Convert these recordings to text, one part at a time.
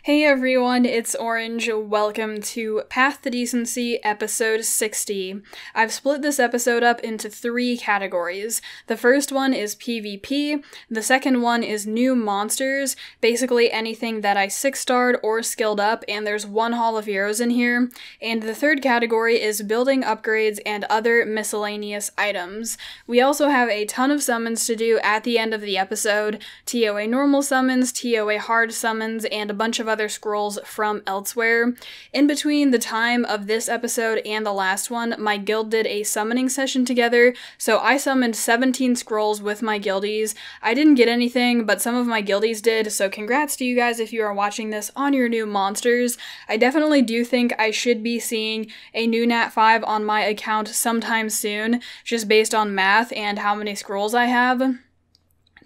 Hey everyone, it's Orange. Welcome to Path to Decency episode 60. I've split this episode up into 3 categories. The first one is PvP, the second one is new monsters, basically anything that I 6-starred or skilled up, and there's 1 Hall of Heroes in here, and the third category is building upgrades and other miscellaneous items. We also have a ton of summons to do at the end of the episode, TOA normal summons, TOA hard summons, and a bunch of other scrolls from elsewhere. In between the time of this episode and the last one, my guild did a summoning session together, so I summoned 17 scrolls with my guildies. I didn't get anything, but some of my guildies did, so congrats to you guys if you are watching this on your new monsters. I definitely do think I should be seeing a new Nat 5 on my account sometime soon, just based on math and how many scrolls I have.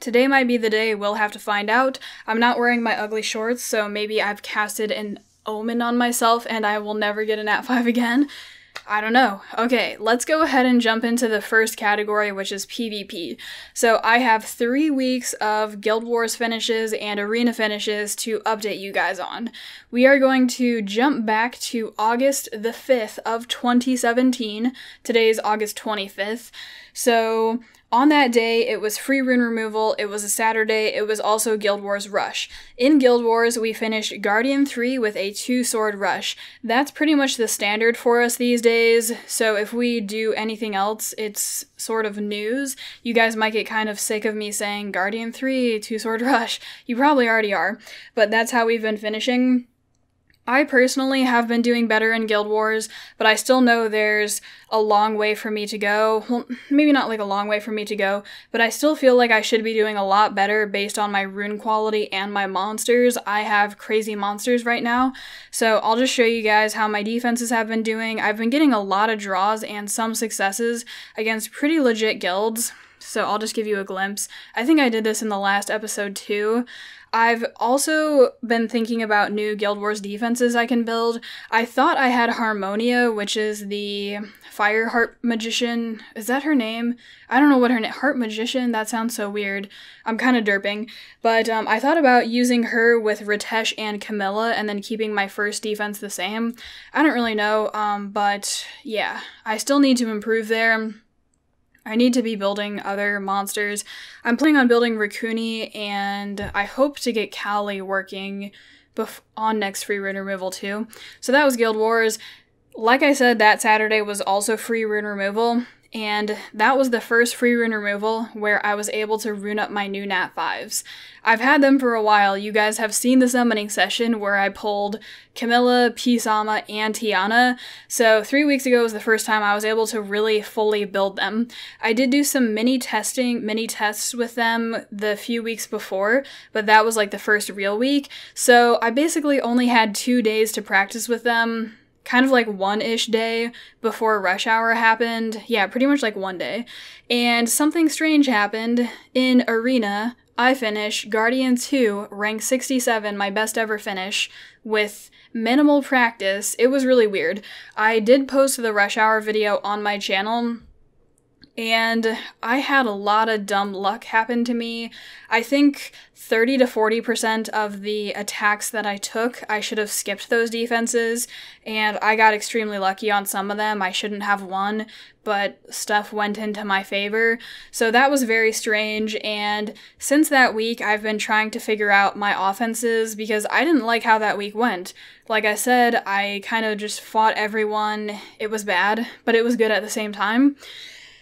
Today might be the day, we'll have to find out. I'm not wearing my ugly shorts, so maybe I've casted an omen on myself and I will never get a Nat 5 again. I don't know. Okay, let's go ahead and jump into the first category, which is PvP. So I have 3 weeks of Guild Wars finishes and arena finishes to update you guys on. We are going to jump back to August the 5th of 2017. Today's August 25th. So on that day, it was free rune removal, it was a Saturday, it was also Guild Wars Rush. In Guild Wars, we finished Guardian 3 with a 2-sword rush. That's pretty much the standard for us these days, so if we do anything else, it's sort of news. You guys might get kind of sick of me saying Guardian 3, 2-sword rush. You probably already are, but that's how we've been finishing. I personally have been doing better in Guild Wars, but I still know there's a long way for me to go. Well, maybe not like a long way for me to go, but I still feel like I should be doing a lot better based on my rune quality and my monsters. I have crazy monsters right now, so I'll just show you guys how my defenses have been doing. I've been getting a lot of draws and some successes against pretty legit guilds, so I'll just give you a glimpse. I think I did this in the last episode too. I've also been thinking about new Guild Wars defenses I can build. I thought I had Harmonia, which is the Fire Heart Magician. Is that her name? I don't know what her name. Heart Magician? That sounds so weird. I'm kind of derping. But I thought about using her with Ritesh and Camilla and then keeping my first defense the same. I don't really know, but yeah, I still need to improve there. I need to be building other monsters. I'm planning on building Raccoony, and I hope to get Cowley working on next free rune removal too. So that was Guild Wars. Like I said, that Saturday was also free rune removal, and that was the first free rune removal where I was able to rune up my new Nat 5s. I've had them for a while. You guys have seen the summoning session where I pulled Camilla, Pisama, and Tiana, so 3 weeks ago was the first time I was able to really fully build them. I did do some mini tests with them the few weeks before, but that was like the first real week, so I basically only had 2 days to practice with them. Kind of like 1-ish day before rush hour happened. Yeah, pretty much like 1 day. And something strange happened. In Arena, I finished Guardian 2, rank 67, my best ever finish, with minimal practice. It was really weird. I did post the rush hour video on my channel, and I had a lot of dumb luck happen to me. I think 30 to 40% of the attacks that I took, I should have skipped those defenses, and I got extremely lucky on some of them. I shouldn't have won, but stuff went into my favor. So that was very strange, and since that week, I've been trying to figure out my offenses because I didn't like how that week went. Like I said, I kind of just fought everyone. It was bad, but it was good at the same time.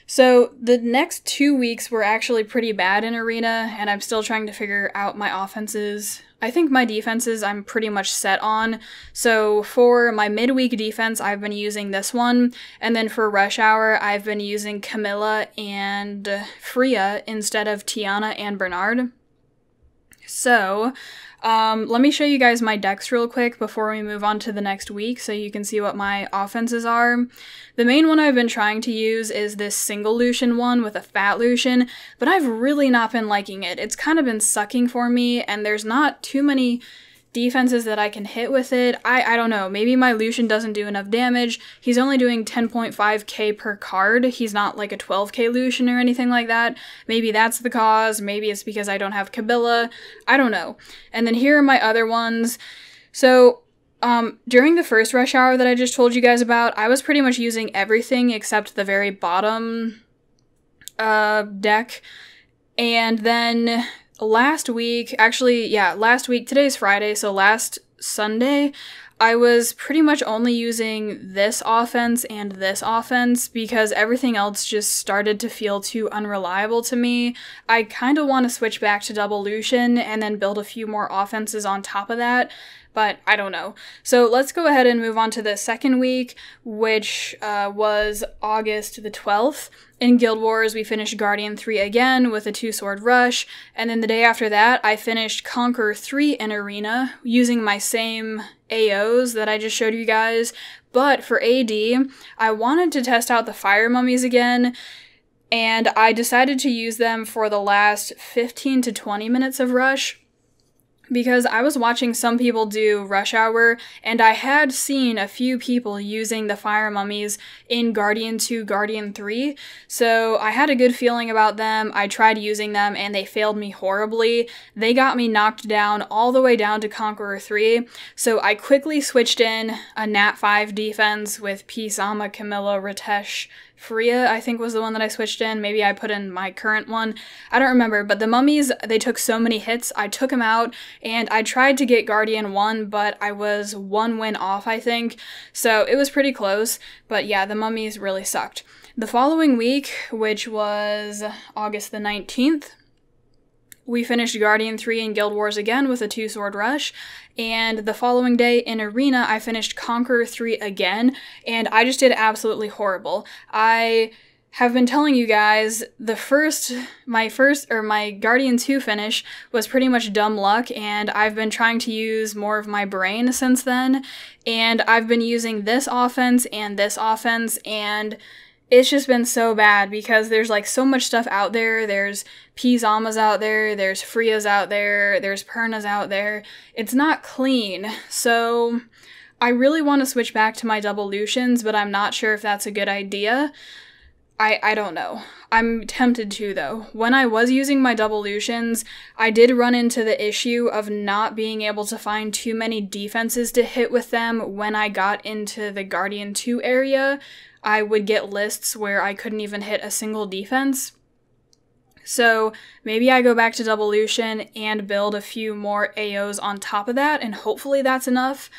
So the next 2 weeks were actually pretty bad in Arena, and I'm still trying to figure out my offenses. I think my defenses I'm pretty much set on. So for my midweek defense, I've been using this one, and then for Rush Hour, I've been using Camilla and Freya instead of Tiana and Bernard. So let me show you guys my decks real quick before we move on to the next week so you can see what my offenses are. The main one I've been trying to use is this single Lucian one with a fat Lucian, but I've really not been liking it. It's kind of been sucking for me, and there's not too many defenses that I can hit with it. I don't know, maybe my Lucian doesn't do enough damage. He's only doing 10.5k per card. He's not like a 12k Lucian or anything like that. Maybe that's the cause. Maybe it's because I don't have Kabila. I don't know. And then here are my other ones. So, during the first rush hour that I just told you guys about, I was pretty much using everything except the very bottom deck. And then last week, today's Friday, so last Sunday, I was pretty much only using this offense and this offense because everything else just started to feel too unreliable to me. I kind of want to switch back to Devolution and then build a few more offenses on top of that, but I don't know. So let's go ahead and move on to the second week, which was August the 12th. In Guild Wars, we finished Guardian 3 again with a 2-sword rush, and then the day after that, I finished Conqueror 3 in Arena using my same AOs that I just showed you guys. But for AD, I wanted to test out the fire mummies again, and I decided to use them for the last 15 to 20 minutes of rush, because I was watching some people do Rush Hour, and I had seen a few people using the Fire Mummies in Guardian 2, Guardian 3, so I had a good feeling about them. I tried using them, and they failed me horribly. They got me knocked down all the way down to Conqueror 3, so I quickly switched in a Nat 5 defense with Pisama, Camilla, Ritesh, Freya, I think was the one that I switched in. Maybe I put in my current one. I don't remember, but the mummies, they took so many hits. I took them out, and I tried to get Guardian 1, but I was 1 win off, I think. So it was pretty close, but yeah, the mummies really sucked. The following week, which was August the 19th, we finished Guardian 3 in Guild Wars again with a 2-sword rush, and the following day in Arena, I finished Conqueror 3 again, and I just did absolutely horrible. I have been telling you guys, my Guardian 2 finish was pretty much dumb luck, and I've been trying to use more of my brain since then, and I've been using this offense, and it's just been so bad because there's like so much stuff out there. There's Pisamas out there, there's Freya's out there, there's Perna's out there. It's not clean. So I really want to switch back to my Devolutions, but I'm not sure if that's a good idea. I don't know. I'm tempted to, though. When I was using my Devolutions, I did run into the issue of not being able to find too many defenses to hit with them when I got into the Guardian 2 area. I would get lists where I couldn't even hit a single defense. So maybe I go back to Devolution and build a few more AOs on top of that, and hopefully that's enough.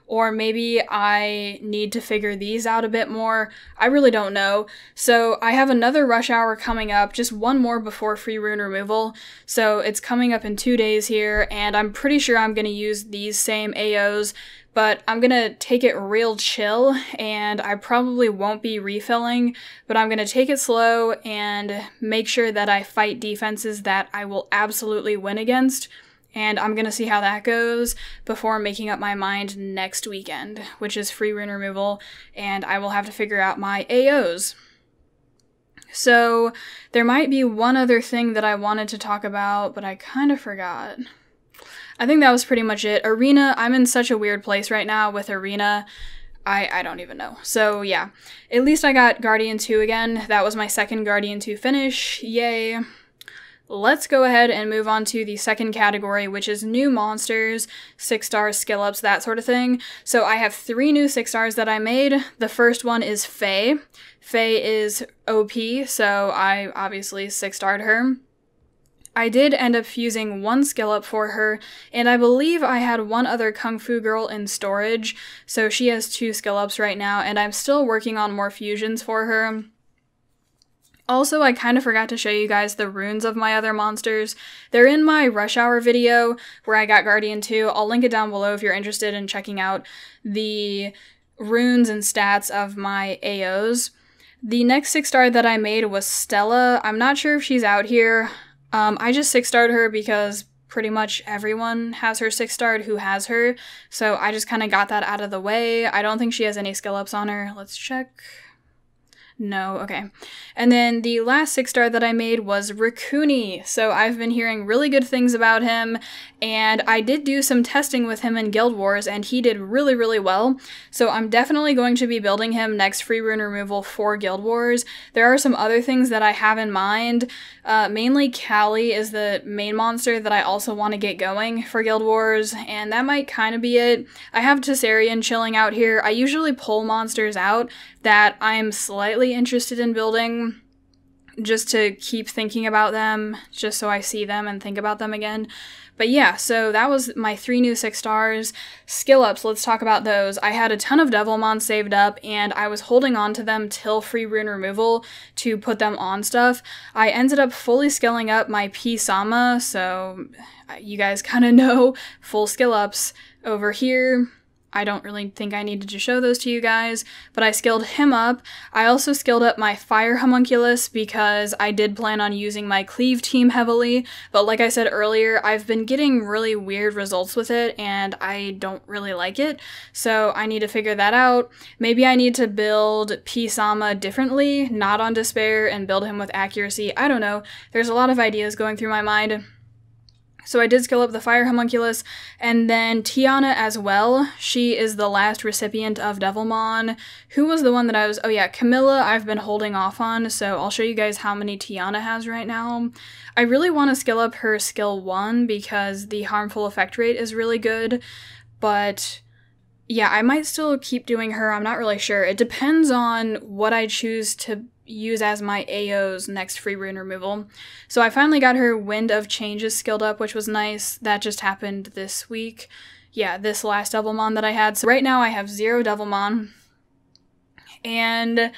Or maybe I need to figure these out a bit more. I really don't know. So I have another rush hour coming up, just one more before free rune removal. So it's coming up in 2 days here, and I'm pretty sure I'm going to use these same AOs, but I'm going to take it real chill, and I probably won't be refilling, but I'm going to take it slow and make sure that I fight defenses that I will absolutely win against. And I'm going to see how that goes before making up my mind next weekend, which is free rune removal, and I will have to figure out my AOs. So there might be one other thing that I wanted to talk about, but I kind of forgot. I think that was pretty much it. Arena, I'm in such a weird place right now with Arena. I don't even know. So yeah, at least I got Guardian 2 again. That was my second Guardian 2 finish. Yay. Let's go ahead and move on to the second category, which is new monsters, 6-star skill ups, that sort of thing. So I have 3 new 6-stars that I made. The first one is Faye. Faye is OP, so I obviously 6-starred her. I did end up fusing 1 skill up for her, and I believe I had 1 other Kung Fu girl in storage, so she has 2 skill ups right now, and I'm still working on more fusions for her. Also, I kind of forgot to show you guys the runes of my other monsters. They're in my Rush Hour video where I got Guardian 2. I'll link it down below if you're interested in checking out the runes and stats of my AOs. The next 6-star that I made was Stella. I'm not sure if she's out here. I just 6-starred her because pretty much everyone has her 6-starred who has her, so I just kind of got that out of the way. I don't think she has any skill ups on her. Let's check. No, okay. And then the last 6-star that I made was Raccoony. So I've been hearing really good things about him, and I did do some testing with him in Guild Wars, and he did really, really well. So I'm definitely going to be building him next free rune removal for Guild Wars. There are some other things that I have in mind. Mainly Callie is the main monster that I also want to get going for Guild Wars, and that might kind of be it. I have Tessarian chilling out here. I usually pull monsters out that I'm slightly interested in building just to keep thinking about them, just so I see them and think about them again. But yeah, so that was my 3 new 6 stars. Skill ups, let's talk about those. I had a ton of Devilmon saved up, and I was holding on to them till free rune removal to put them on stuff. I ended up fully skilling up my P-Sama, so you guys kind of know full skill ups over here. I don't really think I needed to show those to you guys, but I skilled him up. I also skilled up my Fire Homunculus because I did plan on using my Cleave team heavily, but like I said earlier, I've been getting really weird results with it, and I don't really like it, so I need to figure that out. Maybe I need to build P-Sama differently, not on Despair, and build him with Accuracy. I don't know. There's a lot of ideas going through my mind. So I did skill up the Fire Homunculus, and then Tiana as well. She is the last recipient of Devilmon. Who was the one that I was... Oh yeah, Camilla I've been holding off on, so I'll show you guys how many Tiana has right now. I really want to skill up her skill 1 because the harmful effect rate is really good, but... yeah, I might still keep doing her, I'm not really sure. It depends on what I choose to use as my AOs next free rune removal. So I finally got her Wind of Changes skilled up, which was nice. That just happened this week. Yeah, this last Devilmon that I had. So right now I have 0 Devilmon. And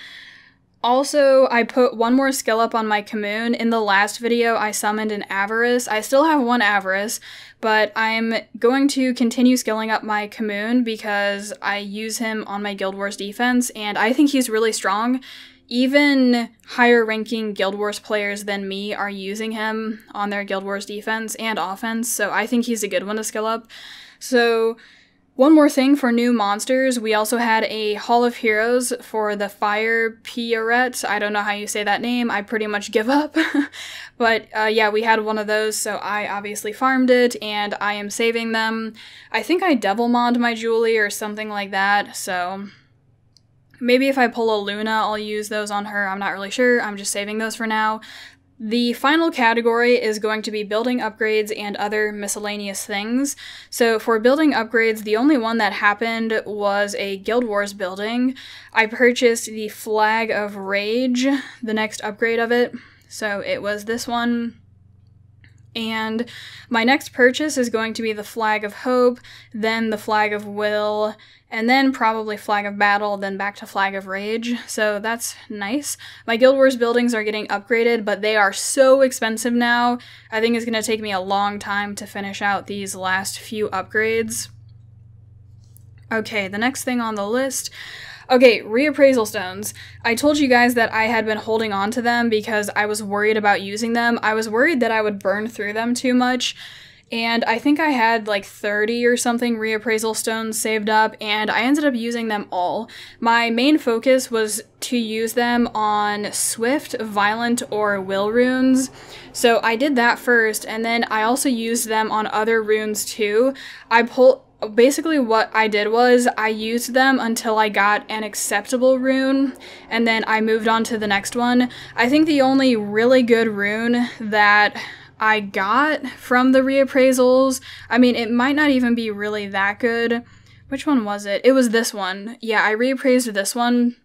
also, I put 1 more skill up on my Commune. In the last video, I summoned an Avarice. I still have 1 Avarice, but I'm going to continue skilling up my Commune because I use him on my Guild Wars defense, and I think he's really strong. Even higher ranking Guild Wars players than me are using him on their Guild Wars defense and offense, so I think he's a good one to skill up. So, one more thing for new monsters, we also had a Hall of Heroes for the Fire Pierrette. I don't know how you say that name, I pretty much give up. But yeah, we had one of those, so I obviously farmed it, and I am saving them. I think I Devilmonned my Julie or something like that, so... maybe if I pull a Luna, I'll use those on her. I'm not really sure. I'm just saving those for now. The final category is going to be building upgrades and other miscellaneous things. So for building upgrades, the only one that happened was a Guild Wars building. I purchased the Flag of Rage, the next upgrade of it. So it was this one. And my next purchase is going to be the Flag of Hope, then the Flag of Will, and then probably Flag of Battle, then back to Flag of Rage, so that's nice. My Guild Wars buildings are getting upgraded, but they are so expensive now. I think it's going to take me a long time to finish out these last few upgrades. Okay, the next thing on the list... okay, Reappraisal Stones. I told you guys that I had been holding on to them because I was worried about using them. I was worried that I would burn through them too much, and I think I had like 30 or something Reappraisal Stones saved up, and I ended up using them all. My main focus was to use them on Swift, Violent, or Will runes, so I did that first, and then I also used them on other runes too. Basically what I did was I used them until I got an acceptable rune, and then I moved on to the next one. I think the only really good rune that I got from the reappraisals, I mean, it might not even be really that good. Which one was it? It was this one. Yeah, I reappraised this one.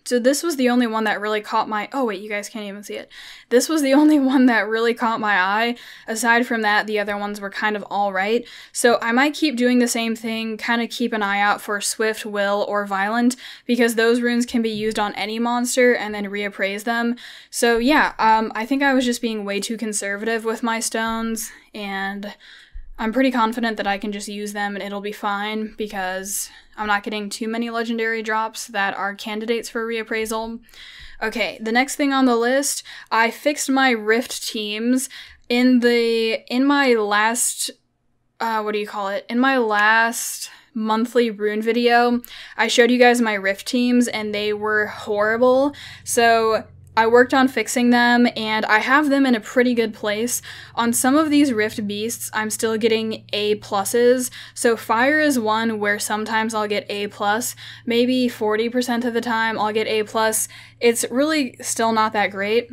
So this was the only one that really caught my... oh wait, you guys can't even see it. This was the only one that really caught my eye. Aside from that, the other ones were kind of alright. So I might keep doing the same thing, kind of keep an eye out for Swift, Will, or Violent, because those runes can be used on any monster and then reappraise them. So yeah, I think I was just being way too conservative with my stones, and I'm pretty confident that I can just use them and it'll be fine because I'm not getting too many legendary drops that are candidates for reappraisal. Okay, the next thing on the list, I fixed my Rift teams in my last, in my last monthly rune video, I showed you guys my rift teams and they were horrible. So I worked on fixing them, and I have them in a pretty good place. On some of these Rift Beasts, I'm still getting A+. So Fire is one where sometimes I'll get A+. Maybe 40% of the time I'll get A+. It's really still not that great,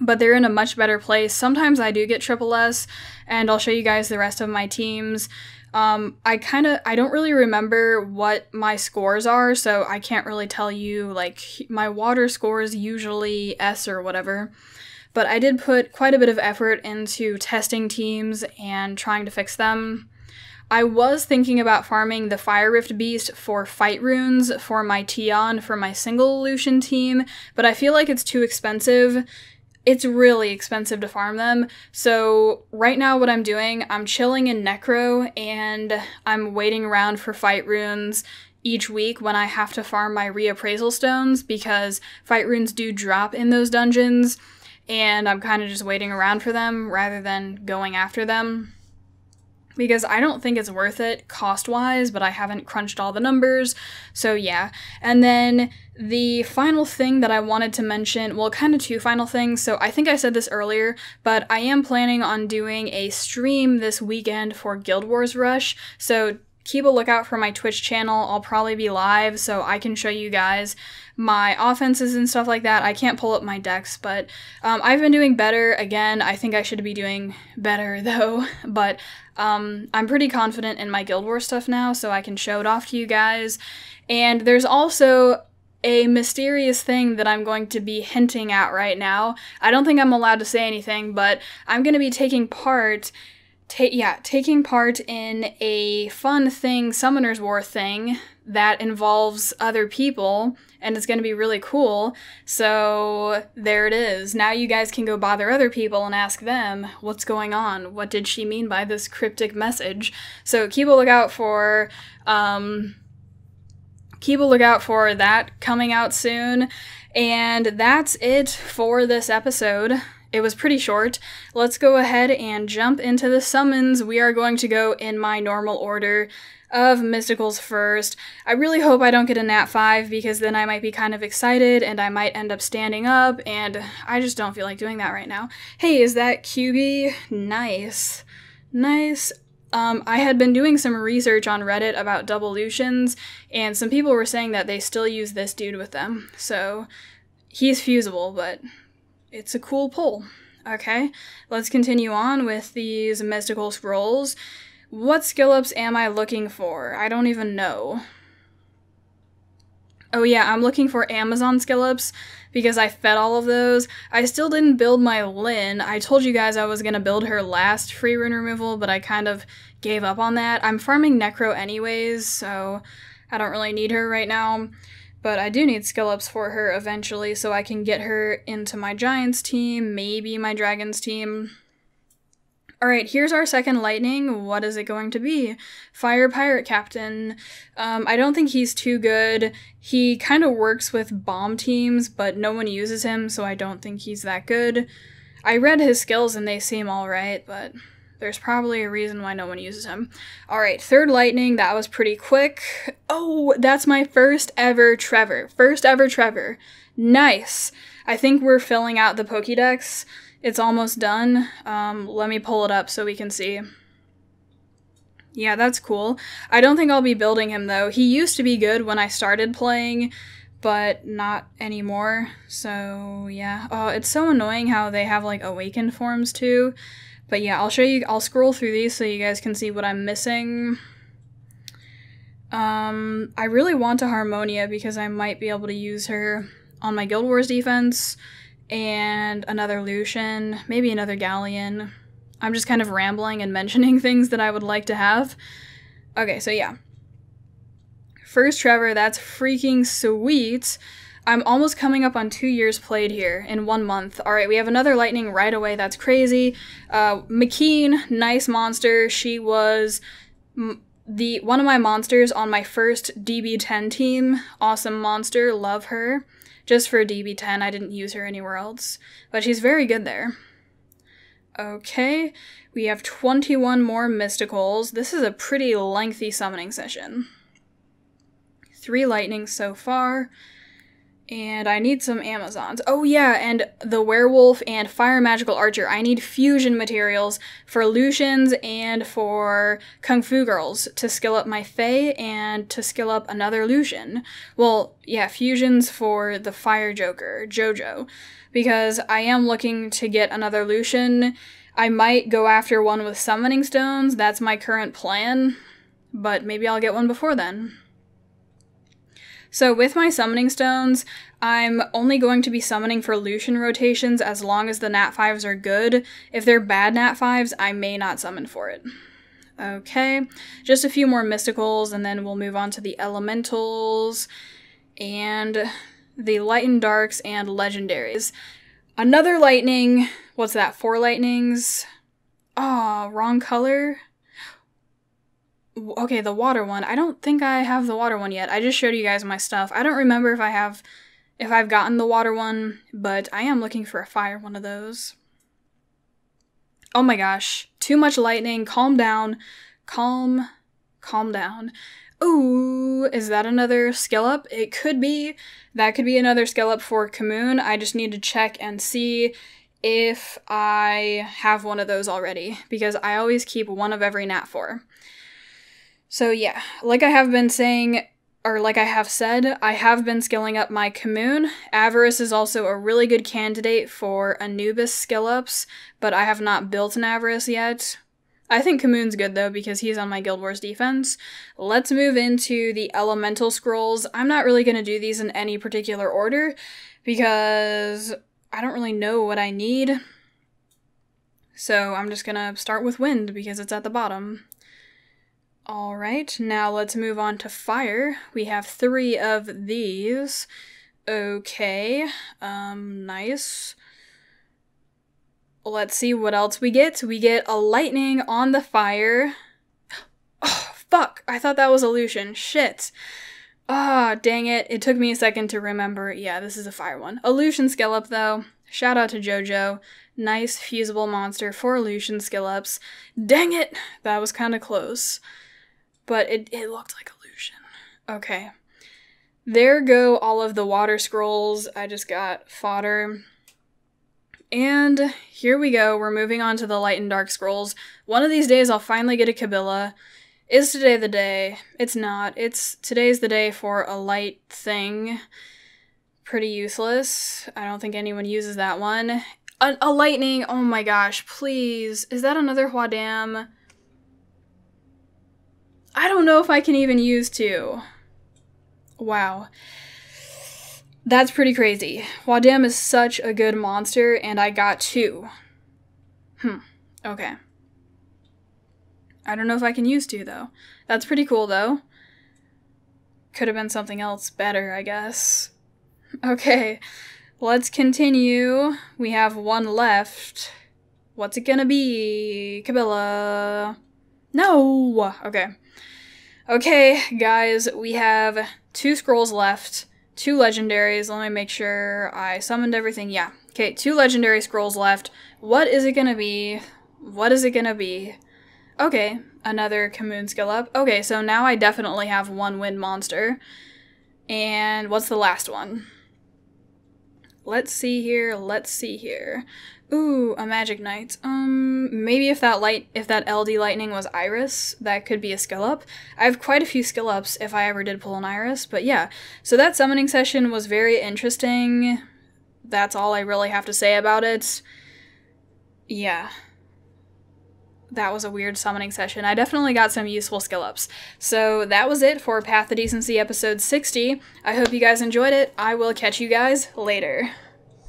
but they're in a much better place. Sometimes I do get SSS, and I'll show you guys the rest of my teams. I don't really remember what my scores are, so I can't really tell you, like, my water score is usually S or whatever, but I did put quite a bit of effort into testing teams and trying to fix them. I was thinking about farming the Fire Rift Beast for fight runes for my Tion for my single Lucian team, but I feel like it's too expensive. It's really expensive to farm them, so right now what I'm doing, I'm chilling in Necro, and I'm waiting around for fight runes each week when I have to farm my Reappraisal stones, because fight runes do drop in those dungeons, and I'm kind of just waiting around for them rather than going after them, because I don't think it's worth it cost-wise, but I haven't crunched all the numbers, so yeah. And then the final thing that I wanted to mention, well, kind of two final things, so I think I said this earlier, but I am planning on doing a stream this weekend for Guild Wars Rush, so keep a lookout for my Twitch channel. I'll probably be live, so I can show you guys my offenses and stuff like that. I can't pull up my decks, but I've been doing better. Again, I think I should be doing better, though, but I'm pretty confident in my Guild Wars stuff now, so I can show it off to you guys. And there's also a mysterious thing that I'm going to be hinting at right now. I don't think I'm allowed to say anything, but I'm going to be taking part in a fun thing, Summoner's War thing, that involves other people, and it's going to be really cool. So there it is. Now you guys can go bother other people and ask them, what's going on? What did she mean by this cryptic message? So keep a lookout for that coming out soon. And that's it for this episode. It was pretty short. Let's go ahead and jump into the summons. We are going to go in my normal order of Mysticals first. I really hope I don't get a Nat 5, because then I might be kind of excited and I might end up standing up, and I just don't feel like doing that right now. Hey, is that QB? Nice. Nice. I had been doing some research on Reddit about double Lucians, and some people were saying that they still use this dude with them. So he's fusible, but it's a cool pull. Okay, let's continue on with these mystical scrolls. What skill ups am I looking for? I don't even know. Oh yeah, I'm looking for Amazon skill ups because I fed all of those. I still didn't build my Lyn. I told you guys I was gonna build her last free rune removal, but I kind of gave up on that. I'm farming Necro anyways, so I don't really need her right now. But I do need skill ups for her eventually, so I can get her into my Giants team, maybe my Dragons team. Alright, here's our second lightning. What is it going to be? Fire Pirate Captain. I don't think he's too good. He kind of works with bomb teams, but no one uses him, so I don't think he's that good. I read his skills and they seem alright, but there's probably a reason why no one uses him. Alright, third lightning. That was pretty quick. Oh, that's my first ever Trevor. First ever Trevor. Nice. I think we're filling out the Pokédex. It's almost done. Let me pull it up so we can see. Yeah, that's cool. I don't think I'll be building him, though. He used to be good when I started playing, but not anymore. So, yeah. Oh, it's so annoying how they have, like, awakened forms, too. But yeah, I'll show you. I'll scroll through these so you guys can see what I'm missing. I really want a Harmonia because I might be able to use her on my Guild Wars defense. And another Lucian, maybe another Galleon. I'm just kind of rambling and mentioning things that I would like to have. Okay, so yeah. First Trevor, that's freaking sweet. I'm almost coming up on 2 years played here in 1 month. Alright, we have another lightning right away, that's crazy. McKean, nice monster. She was one of my monsters on my first DB10 team. Awesome monster, love her. Just for DB10, I didn't use her anywhere else. But she's very good there. Okay, we have 21 more mysticals. This is a pretty lengthy summoning session. 3 lightnings so far. And I need some Amazons. Oh yeah, and the werewolf and fire magical archer. I need fusion materials for Lucians and for Kung Fu girls to skill up my Fae and to skill up another Lucian. Well, yeah, fusions for the fire joker, Jojo, because I am looking to get another Lucian. I might go after one with summoning stones. That's my current plan, but maybe I'll get one before then. So with my summoning stones, I'm only going to be summoning for Lucian rotations as long as the Nat 5s are good. If they're bad Nat 5s, I may not summon for it. Okay, just a few more mysticals, and then we'll move on to the elementals, and the light and darks, and legendaries. Another lightning. What's that, 4 lightnings? Oh, wrong color. Okay, the water one. I don't think I have the water one yet. I just showed you guys my stuff. I don't remember if I've gotten the water one, but I am looking for a fire one of those. Oh my gosh. Too much lightning. Calm down. Calm down. Ooh, is that another skill up? It could be. That could be another skill up for Kamoon. I just need to check and see if I have one of those already, because I always keep one of every Nat 4. So yeah, like I have been saying, or like I have said, I have been skilling up my Kamoon. Avarice is also a really good candidate for Anubis skill ups, but I have not built an Avarice yet. I think Kamoon's good though, because he's on my Guild Wars defense. Let's move into the elemental scrolls. I'm not really going to do these in any particular order, because I don't really know what I need. So I'm just going to start with wind, because it's at the bottom. Alright, now let's move on to fire. We have 3 of these. Okay, nice. Let's see what else we get. We get a lightning on the fire. Oh, fuck! I thought that was a Lucian. Shit. Ah, dang it. It took me a second to remember. Yeah, this is a fire one. A Lucian skill up, though. Shout out to Jojo. Nice, fusible monster for Lucian skill ups. Dang it! That was kind of close. But it looked like a Lucian. Okay. There go all of the water scrolls. I just got fodder. And here we go. We're moving on to the light and dark scrolls. One of these days I'll finally get a Kabila. Is today the day? It's not. Today's the day for a light thing. Pretty useless. I don't think anyone uses that one. A lightning. Oh my gosh, please. Is that another Huadam? I don't know if I can even use 2. Wow. That's pretty crazy. Huadam is such a good monster, and I got 2. Okay. I don't know if I can use 2, though. That's pretty cool, though. Could have been something else better, I guess. Okay, let's continue. We have 1 left. What's it gonna be? Kabila. No! Okay. Okay, guys, we have 2 scrolls left, 2 legendaries. Let me make sure I summoned everything. Yeah. Okay, 2 legendary scrolls left. What is it gonna be? What is it gonna be? Okay, another Kamoon skill up. Okay, so now I definitely have 1 wind monster. And what's the last one? Let's see here, let's see here. Ooh, a Magic Knight. Maybe if that LD Lightning was Iris, that could be a skill up. I have quite a few skill ups if I ever did pull an Iris, but yeah. So that summoning session was very interesting. That's all I really have to say about it. Yeah. That was a weird summoning session. I definitely got some useful skill ups. So that was it for Path to Decency episode 60. I hope you guys enjoyed it. I will catch you guys later.